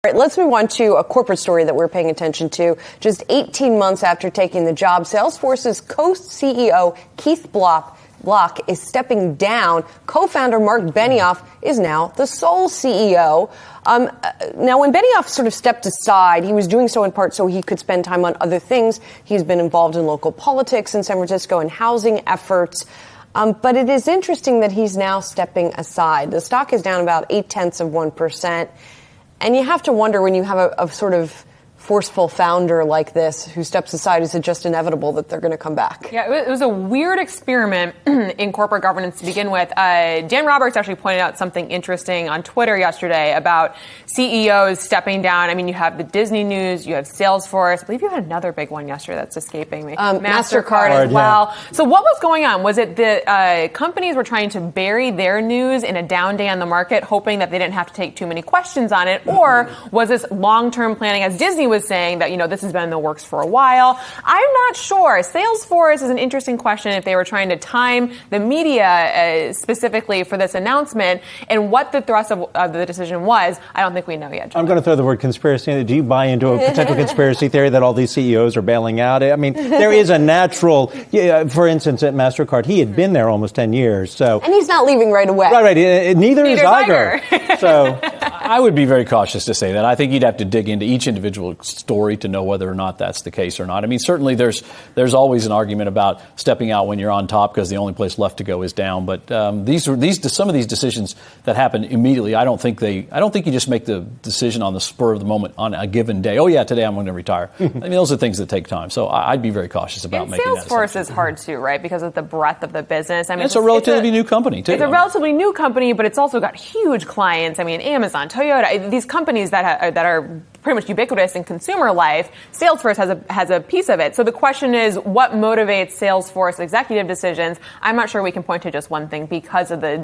All right, let's move on to a corporate story that we're paying attention to. Just 18 months after taking the job, Salesforce's co-CEO Keith Block is stepping down. Co-founder Mark Benioff is now the sole CEO. Now, when Benioff sort of stepped aside, he was doing so in part so he could spend time on other things. He's been involved in local politics in San Francisco and housing efforts. But it is interesting that he's now stepping aside. The stock is down about 0.8%. And you have to wonder, when you have a sort of forceful founder like this who steps aside, is it just inevitable that they're going to come back? Yeah, it was a weird experiment in corporate governance to begin with. Dan Roberts actually pointed out something interesting on Twitter yesterday about CEOs stepping down. I mean, you have the Disney news, you have Salesforce. I believe you had another big one yesterday that's escaping me. MasterCard as well. Yeah. So what was going on? Was it the companies were trying to bury their news in a down day on the market, hoping that they didn't have to take too many questions on it? Or was this long-term planning, as Disney was saying, that, this has been in the works for a while? I'm not sure. Salesforce is an interesting question if they were trying to time the media specifically for this announcement, and what the thrust of the decision was. I don't think we know yet. I'm going to throw the word conspiracy. Do you buy into a potential conspiracy theory that all these CEOs are bailing out? I mean, there is a natural, for instance, at MasterCard, he had been there almost 10 years. So, and he's not leaving right away. Right. Neither is Iger. So I would be very cautious to say that. I think you'd have to dig into each individual story to know whether or not that's the case or not. I mean, certainly there's always an argument about stepping out when you're on top because the only place left to go is down. But some of these decisions that happen immediately, I don't think you just make the decision on the spur of the moment on a given day. Oh yeah, today I'm going to retire. I mean, those are things that take time. So I'd be very cautious about making that assumption. Salesforce is hard too, right? Because of the breadth of the business. I mean, it's a relatively new company too. It's a relatively new company, but it's also got huge clients. I mean, Amazon, Toyota, these companies that are pretty much ubiquitous in consumer life. Salesforce has a piece of it. So the question is, what motivates Salesforce executive decisions? I'm not sure we can point to just one thing because of the